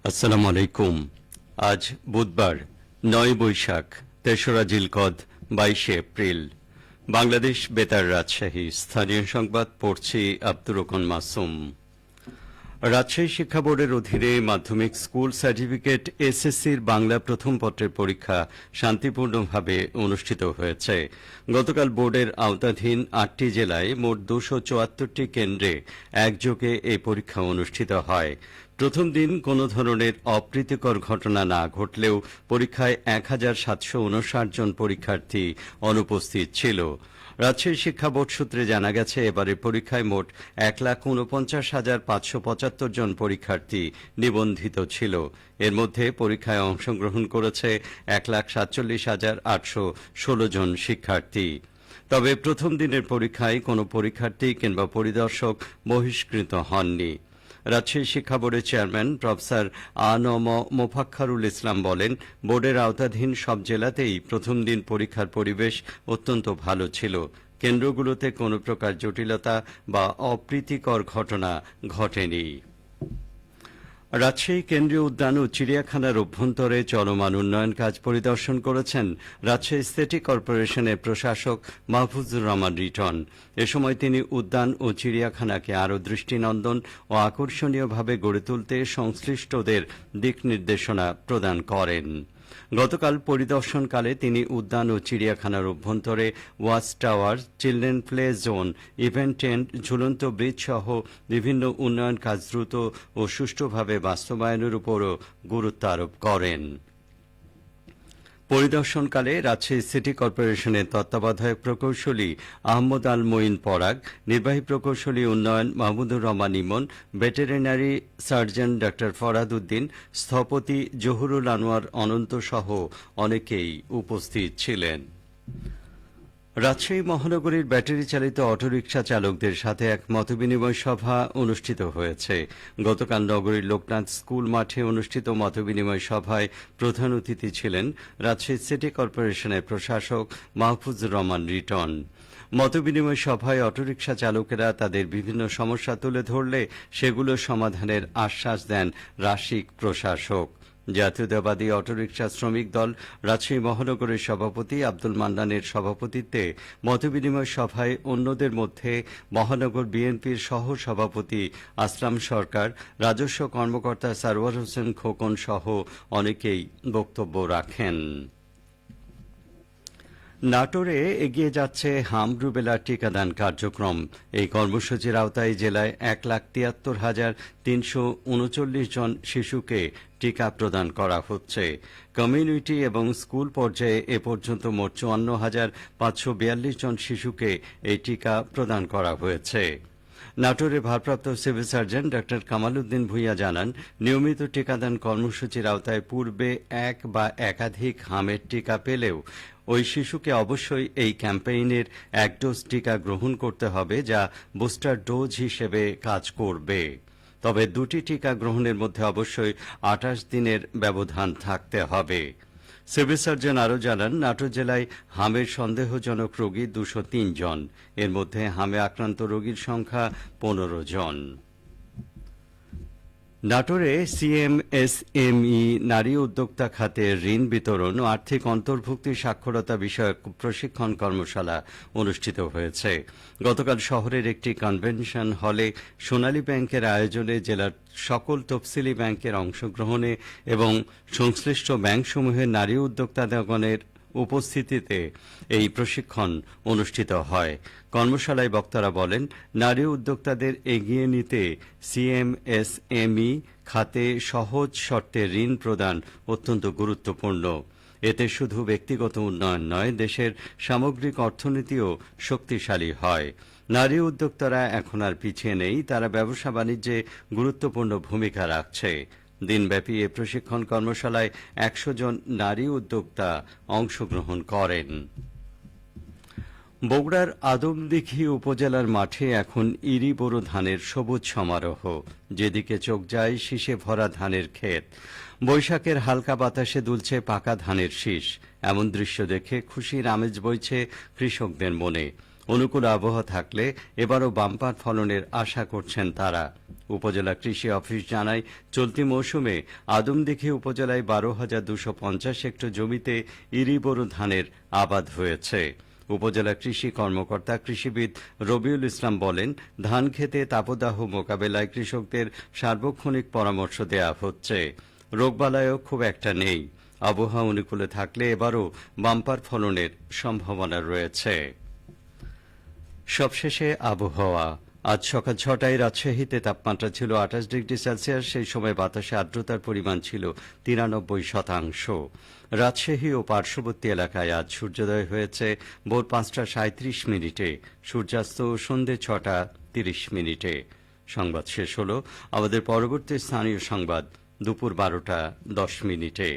আসসালামু আলাইকুম। আজ বুধবার ৯ বৈশাখ, তেসরা জিলকদ ২২ এপ্রিল। বাংলাদেশ বেতার রাজশাহী স্থানীয় সংবাদ পড়ছি আব্দুর রহমান মাসুম। রাজশাহী শিক্ষা বোর্ডের অধীনে মাধ্যমিক স্কুল সার্টিফিকেট এসএসসির বাংলা প্রথম পত্রের পরীক্ষা শান্তিপূর্ণভাবে অনুষ্ঠিত হয়েছে। গতকাল বোর্ডের আওতাধীন ৮টি জেলায় মোট ২৭৪টি কেন্দ্রে একযোগে এই পরীক্ষা অনুষ্ঠিত হয়। প্রথম দিন কোনো ধরনের অপ্রীতিকর ঘটনা না ঘটলেও পরীক্ষায় ১,৭৫৯ জন পরীক্ষার্থী অনুপস্থিত ছিল। রাজশাহী শিক্ষা বোর্ড সূত্রে জানা গেছে, এবারের পরীক্ষায় মোট ১,৪৯,৫৭৫ জন পরীক্ষার্থী নিবন্ধিত ছিল। এর মধ্যে পরীক্ষায় অংশগ্রহণ করেছে ১,৪৭,৮১৬ জন শিক্ষার্থী। তবে প্রথম দিনের পরীক্ষায় কোনো পরীক্ষার্থী কিংবা পরিদর্শক বহিষ্কৃত হননি। রাজশাহী শিক্ষা বোর্ডের চেয়ারম্যান প্রফেসর আ.ন.ম মোফাক্খারুল ইসলাম বলেন, বোর্ডের আওতাধীন সব জেলাতেই প্রথম দিন পরীক্ষার পরিবেশ অত্যন্ত ভালো ছিল। কেন্দ্রগুলোতে কোনো প্রকার জটিলতা বা অপ্রীতিকর ঘটনা ঘটেনি। রাজশাহী কেন্দ্রীয় উদ্যান ও চিড়িয়াখানার অভ্যন্তরে চলমান উন্নয়ন কাজ পরিদর্শন করেছেন রাজশাহী সিটি কর্পোরেশনের প্রশাসক মাহফুজুর রহমান রিটন। এ সময় তিনি উদ্যান ও চিড়িয়াখানাকে আরও দৃষ্টিনন্দন ও আকর্ষণীয়ভাবে গড়ে তুলতে সংশ্লিষ্টদের দিক নির্দেশনা প্রদান করেন। গতকাল পরিদর্শনকালে তিনি উদ্যান ও চিড়িয়াখানার অভ্যন্তরে watch tower, children play zone, event tent, ঝুলন্ত ব্রিজ সহ বিভিন্ন উন্নয়ন কাজ দ্রুত ও সুষ্ঠুভাবে বাস্তবায়নের উপরও গুরুত্ব আরোপ করেন। পরিদর্শনকালে রাজশাহী সিটি কর্পোরেশনের তত্ত্বাবধায়ক প্রকৌশলী আহমদ আল মঈন পরাগ, নির্বাহী প্রকৌশলী উন্নয়ন মাহমুদুর রহমান ইমন, ভেটেরিনারি সার্জন ডা ফরহাদ উদ্দিন, স্থপতি জহুরুল আনোয়ার অনন্ত সহ অনেকেই উপস্থিত ছিলেন। রাজশাহী মহানগরীর ব্যাটারি চালিত অটোরিকশা চালকদের সাথে এক মতবিনিময় সভা অনুষ্ঠিত হয়েছে। গতকাল নগরীর লোকনাথ স্কুল মাঠে অনুষ্ঠিত মতবিনিময় সভায় প্রধান অতিথি ছিলেন রাজশাহী সিটি কর্পোরেশনের প্রশাসক মাহফুজুর রহমান রিটন। মতবিনিময় সভায় অটোরিকশা চালকেরা তাদের বিভিন্ন সমস্যা তুলে ধরলে সেগুলো সমাধানের আশ্বাস দেন রাশিক প্রশাসক। জাতীয়তাবাদী অটোরিকশা শ্রমিক দল রাজশাহী মহানগরের সভাপতি আব্দুল মান্নানের সভাপতিত্বে মতবিনিময় সভায় অন্যদের মধ্যে মহানগর বিএনপির সহ সভাপতি আসলাম সরকার, রাজস্ব কর্মকর্তা সারওয়ার হোসেন খোকন সহ অনেকেই বক্তব্য রাখেন। নাটোরে এগিয়ে যাচ্ছে হাম রুবেলা টিকাদান কার্যক্রম। এই কর্মসূচির আওতায় জেলায় ১,৭৩,৩৩৯ জন শিশুকে টিকা প্রদান করা হচ্ছে। কমিউনিটি এবং স্কুল পর্যায়ে এ পর্যন্ত মোট ৫৪,৫৪২ জন শিশুকে এই টিকা প্রদান করা হয়েছে। নাটোরের ভারপ্রাপ্ত সিভিল সার্জন ডা কামাল উদ্দিন ভূঁইয়া জানান, নিয়মিত টিকাদান কর্মসূচির আওতায় পূর্বে এক বা একাধিক হামের টিকা পেলেও ওই শিশুকে অবশ্যই এই ক্যাম্পেইনের এক ডোজ টিকা গ্রহণ করতে হবে, যা বুস্টার ডোজ হিসেবে কাজ করবে। তবে দুটি টিকা গ্রহণের মধ্যে অবশ্যই ২৮ দিনের ব্যবধান থাকতে হবে। সিভিল সার্জন আরও জানান, নাটোর জেলায় হামের সন্দেহজনক রোগী ২০৩ জন। এর মধ্যে হামে আক্রান্ত রোগীর সংখ্যা ১৫ জন। নাটোরে সিএমএসএমই নারী উদ্যোক্তা খাতে ঋণ বিতরণ ও আর্থিক অন্তর্ভুক্তি সাক্ষরতা বিষয়ক প্রশিক্ষণ কর্মশালা অনুষ্ঠিত হয়েছে। গতকাল শহরের একটি কনভেনশন হলে সোনালী ব্যাংকের আয়োজনে জেলার সকল তফসিলি ব্যাংকের অংশগ্রহণে এবং সংশ্লিষ্ট ব্যাংকসমূহের নারী উদ্যোক্তাগণের উপস্থিতিতে এই প্রশিক্ষণ অনুষ্ঠিত হয়। কর্মশালায় বক্তারা বলেন, নারী উদ্যোক্তাদের এগিয়ে নিতে সিএমএসএমই খাতে সহজ শর্তে ঋণ প্রদান অত্যন্ত গুরুত্বপূর্ণ। এতে শুধু ব্যক্তিগত উন্নয়ন নয়, দেশের সামগ্রিক অর্থনীতিও শক্তিশালী হয়। নারী উদ্যোক্তারা এখন আর পিছিয়ে নেই, তারা ব্যবসা বাণিজ্যে গুরুত্বপূর্ণ ভূমিকা রাখছে। দিনব্যাপী এ প্রশিক্ষণ কর্মশালায় ১০০ জন নারী উদ্যোক্তা অংশগ্রহণ করেন। বগুড়ার আদমদীঘি উপজেলার মাঠে এখন ইরি বোরো ধানের সবুজ সমারোহ। যেদিকে চোখ যায় শীষে ভরা ধানের ক্ষেত। বৈশাখের হালকা বাতাসে দুলছে পাকা ধানের শীষ। এমন দৃশ্য দেখে খুশির আমেজ বইছে কৃষকদের মনে। অনুকূল আবহাওয়া থাকলে এবারও বাম্পার ফলনের আশা করছেন তারা। উপজেলা কৃষি অফিস জানায়, চলতি মৌসুমে আদমদীঘি উপজেলায় 12,250 হেক্টর জমিতে ইরি বোরো ধানের আবাদ হয়েছে। উপজেলা কৃষি কর্মকর্তা কৃষিবিদ রবিউল ইসলাম বলেন, ধান খেতে তাপদাহ মোকাবেলায় কৃষকদের সার্বক্ষণিক পরামর্শ দেয়া হচ্ছে। রোগবালাইও খুব একটা নেই। আবহাওয়া অনুকূলে থাকলে এবারও বাম্পার ফলনের সম্ভাবনা রয়েছে। সবশেষে আবহাওয়া। আজ সকাল 6টায় রাজশাহীতে তাপমাত্রা ছিল 28 ডিগ্রি সেলসিয়াস, সেই সময় বাতাসে আর্দ্রতার পরিমাণ ছিল 93%। রাজশাহী ও পার্শ্ববর্তী এলাকায় আজ সূর্যোদয় হয়েছে ভোর 5:37 সূর্যাস্ত সন্ধে 6:30। সংবাদ শেষ হল। আমাদের পরবর্তী স্থানীয় সংবাদ দুপুর 12:10।